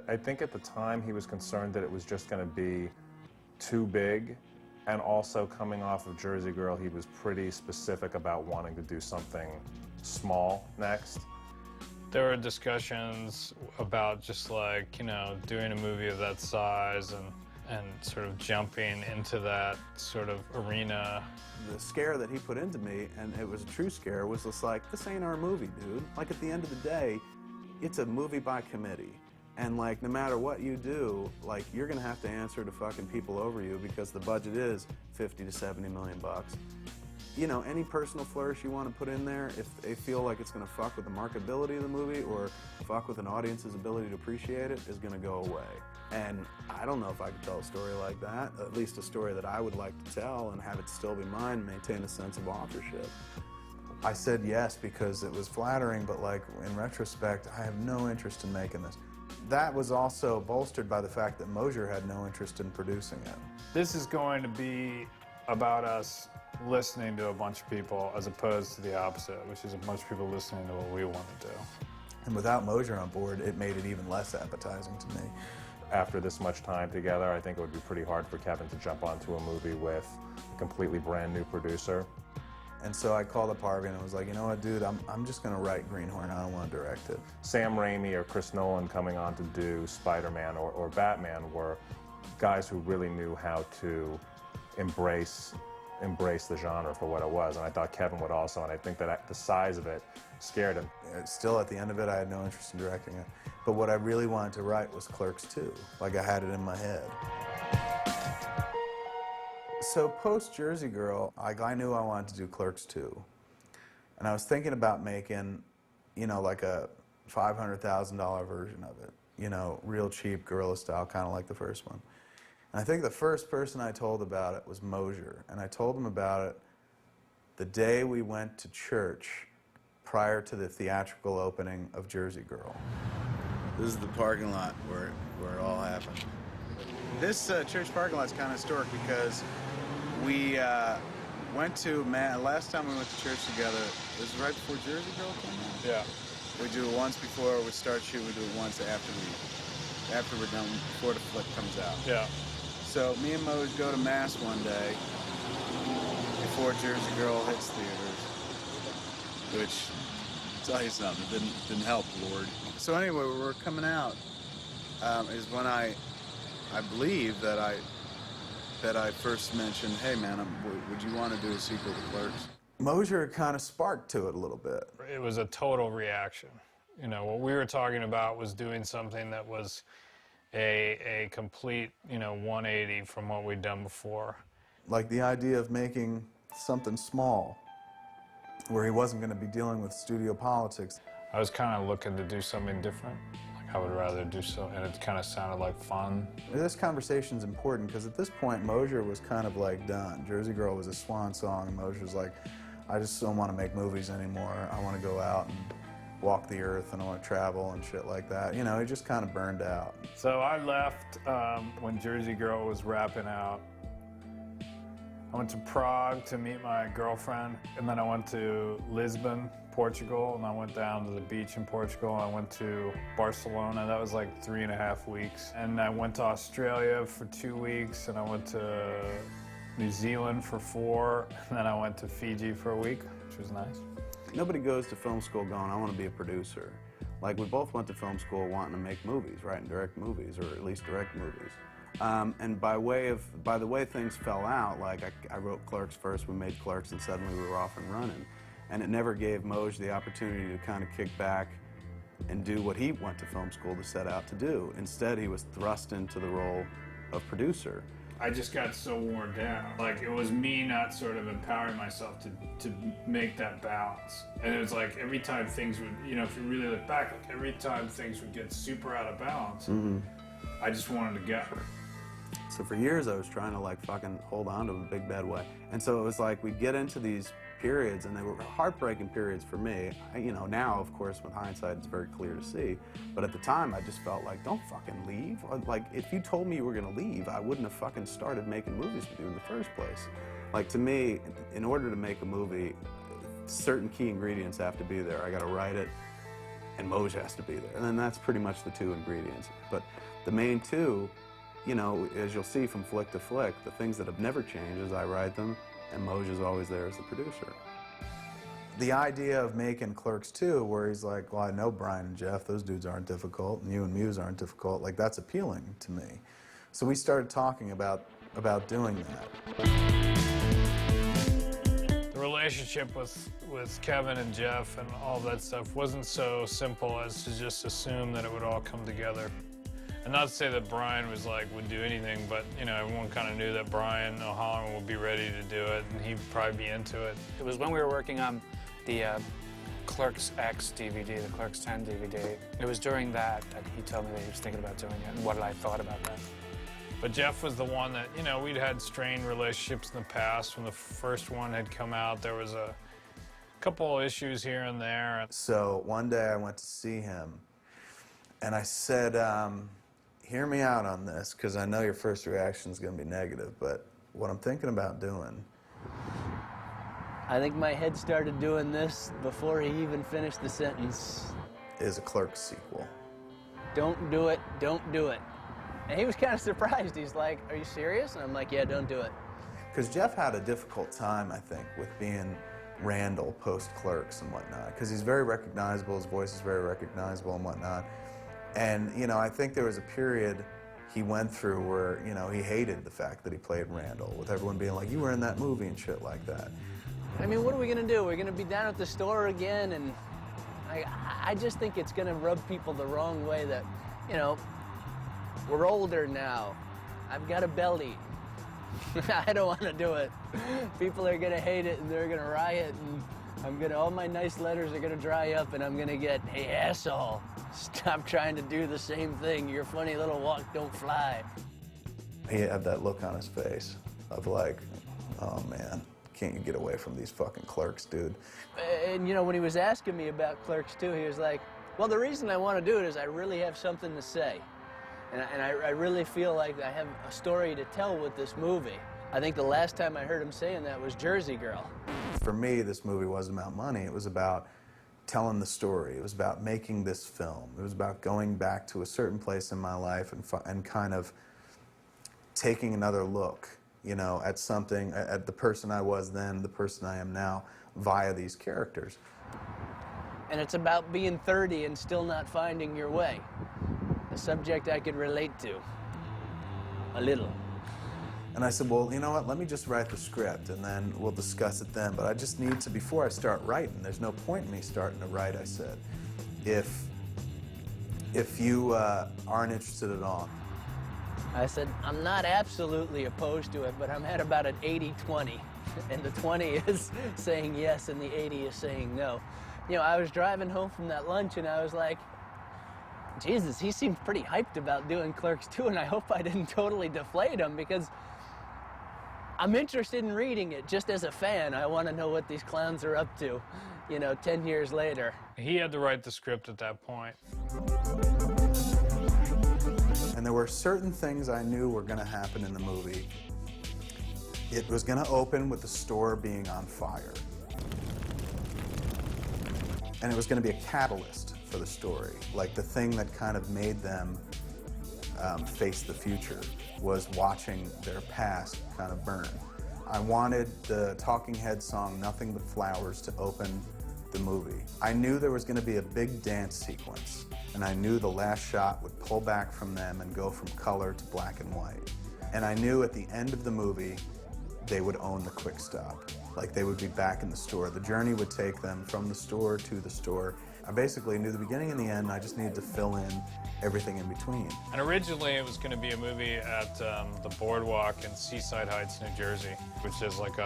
I think at the time he was concerned that it was just going to be too big, and also coming off of Jersey Girl, he was pretty specific about wanting to do something small next. There were discussions about just like, you know, doing a movie of that size and sort of jumping into that sort of arena. The scare that he put into me, and it was a true scare, was just like, this ain't our movie, dude. Like, at the end of the day, it's a movie by committee. And like, no matter what you do, like, you're gonna have to answer to fucking people over you because the budget is 50 to 70 million bucks. You know, any personal flourish you want to put in there, if they feel like it's gonna fuck with the marketability of the movie or fuck with an audience's ability to appreciate it, is gonna go away. And I don't know if I could tell a story like that, at least a story that I would like to tell and have it still be mine, maintain a sense of authorship. I said yes because it was flattering, but like, in retrospect, I have no interest in making this. That was also bolstered by the fact that Mosier had no interest in producing it. This is going to be about us listening to a bunch of people as opposed to the opposite, which is a bunch of people listening to what we want to do. And without Mosier on board, it made it even less appetizing to me. After this much time together, I think it would be pretty hard for Kevin to jump onto a movie with a completely brand new producer. And so I called up Harvey and I was like, you know what, dude, I'm just gonna write Greenhorn, I don't want to direct it. Sam Raimi or Chris Nolan coming on to do Spider-Man or Batman were guys who really knew how to embrace the genre for what it was, and I thought Kevin would also, and I think that the size of it scared him. Still, at the end of it, I had no interest in directing it. But what I really wanted to write was Clerks 2. Like, I had it in my head. So post Jersey Girl, I knew I wanted to do Clerks 2. And I was thinking about making, you know, like a $500,000 version of it. You know, real cheap, guerrilla style, kind of like the first one. And I think the first person I told about it was Mosier. And I told him about it the day we went to church prior to the theatrical opening of Jersey Girl. This is the parking lot where it all happened. This church parking lot's kind of historic because we went to, last time we went to church together, it was right before Jersey Girl came out? Yeah. We do it once before we start shooting, we do it once after we're done, before the flick comes out. Yeah. So me and Mose go to Mass one day before Jersey Girl hits theaters, which, I'll tell you something, didn't help, Lord. So anyway, when we're coming out, is when I believe that I first mentioned, hey man, would you want to do a sequel to Clerks? Mosier kind of sparked to it a little bit. It was a total reaction. You know, what we were talking about was doing something that was a complete, you know, 180 from what we'd done before. Like the idea of making something small, where he wasn't going to be dealing with studio politics. I was kind of looking to do something different. Like, I would rather do so, and it kind of sounded like fun. This conversation's important because at this point, Mosier was kind of like done. Jersey Girl was a swan song, and Mosier was like, I just don't want to make movies anymore. I want to go out and walk the earth, and I want to travel and shit like that. You know, he just kind of burned out. So I left when Jersey Girl was wrapping out. I went to Prague to meet my girlfriend, and then I went to Lisbon, Portugal, and I went down to the beach in Portugal. I went to Barcelona. That was like 3.5 weeks. And I went to Australia for 2 weeks, and I went to New Zealand for 4, and then I went to Fiji for a week, which was nice. Nobody goes to film school going, I want to be a producer. Like, we both went to film school wanting to make movies, right, and direct movies, or at least direct movies. And by the way things fell out, like I wrote Clerks first, we made Clerks, and suddenly we were off and running. And it never gave Moj the opportunity to kind of kick back and do what he went to film school to set out to do. Instead, he was thrust into the role of producer. I just got so worn down. Like, it was me not sort of empowering myself to make that balance. And it was like every time things would, you know, if you really look back, like every time things would get super out of balance, I just wanted to go. So for years I was trying to like fucking hold on to a big bad way. And so it was like we'd get into these periods, and they were heartbreaking periods for me. You know, now of course with hindsight it's very clear to see, but at the time I just felt like, don't fucking leave. Like, if you told me you were gonna leave, I wouldn't have fucking started making movies with you in the first place. Like, to me, in order to make a movie, certain key ingredients have to be there. I gotta write it, and Moj has to be there. And then that's pretty much the two ingredients. But the main two, you know, as you'll see from flick to flick, the things that have never changed is I write them, and Moj is always there as the producer. The idea of making Clerks 2, where he's like, well, I know Brian and Jeff, those dudes aren't difficult, and you and Muse aren't difficult, like, that's appealing to me. So we started talking about doing that. The relationship with Kevin and Jeff and all that stuff wasn't so simple as to just assume that it would all come together. And not to say that Brian would do anything, but, you know, everyone kind of knew that Brian O'Halloran would be ready to do it, and he'd probably be into it. It was when we were working on the Clerks X DVD, the Clerks 10 DVD. It was during that he told me that he was thinking about doing it and what I thought about that. But Jeff was the one that, you know, we'd had strained relationships in the past. When the first one had come out, there was a couple of issues here and there. So one day I went to see him, and I said, hear me out on this, because I know your first reaction is going to be negative, but what I'm thinking about doing. I think my head started doing this before he even finished the sentence. Is a Clerks sequel. Don't do it, don't do it. And he was kind of surprised. He's like, are you serious? And I'm like, yeah, don't do it. Because Jeff had a difficult time, I think, with being Randal post-Clerks and whatnot, because he's very recognizable, his voice is very recognizable and whatnot. And, you know, I think there was a period he went through where, you know, he hated the fact that he played Randal, with everyone being like, you were in that movie and shit like that. I mean, what are we gonna do? We're gonna be down at the store again, and I just think it's gonna rub people the wrong way that, you know, we're older now. I've got a belly. I don't want to do it. People are gonna hate it, and they're gonna riot, and all my nice letters are gonna dry up, and I'm gonna get, hey, asshole, stop trying to do the same thing. Your funny little walk don't fly. He had that look on his face of like, oh man, can't you get away from these fucking Clerks, dude? And you know, when he was asking me about Clerks 2, he was like, well, the reason I want to do it is I really have something to say. And I really feel like I have a story to tell with this movie. I think the last time I heard him saying that was Jersey Girl. For me, this movie wasn't about money. It was about telling the story. It was about making this film. It was about going back to a certain place in my life and kind of taking another look, you know, at something, at the person I was then, the person I am now, via these characters. And it's about being 30 and still not finding your way. A subject I could relate to. A little. And I said, well, you know what, let me just write the script and then we'll discuss it then. But I just need to, before I start writing, there's no point in me starting to write, I said, if you aren't interested at all. I said, I'm not absolutely opposed to it, but I'm at about an 80-20. And the 20 is saying yes and the 80 is saying no. You know, I was driving home from that lunch and I was like, Jesus, he seemed pretty hyped about doing Clerks 2, and I hope I didn't totally deflate him, because I'm interested in reading it just as a fan. I want to know what these clowns are up to, you know, 10 years later. He had to write the script at that point. And there were certain things I knew were going to happen in the movie. It was going to open with the store being on fire. And it was going to be a catalyst for the story. Like, the thing that kind of made them face the future was watching their past kind of burn. I wanted the Talking Heads song Nothing But Flowers to open the movie. I knew there was going to be a big dance sequence, and I knew the last shot would pull back from them and go from color to black and white. And I knew at the end of the movie they would own the quick stop. Like, they would be back in the store. The journey would take them from the store to the store. I basically knew the beginning and the end. I just needed to fill in everything in between. And originally it was going to be a movie at the Boardwalk in Seaside Heights, New Jersey, which is like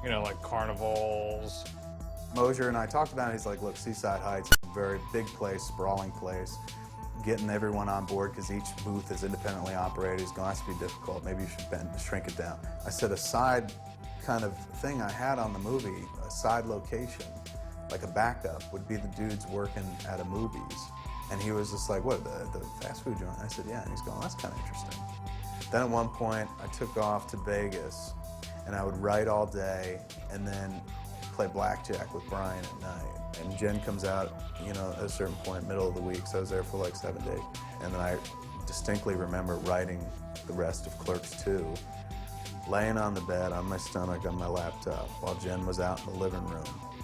you know, like carnivals. Mosier and I talked about it. He's like, look, Seaside Heights is a very big place, sprawling place. Getting everyone on board, because each booth is independently operated, is going to have to be difficult. Maybe you should shrink it down. I said a side kind of thing I had on the movie, a side location, like a backup, would be the dudes working at a Movies. And he was just like, what, the fast food joint? I said, yeah. And he's going, that's kind of interesting. Then at one point, I took off to Vegas, and I would write all day, and then play blackjack with Brian at night. And Jen comes out, you know, at a certain point, middle of the week, so I was there for like 7 days. And then I distinctly remember writing the rest of Clerks 2, laying on the bed on my stomach on my laptop while Jen was out in the living room.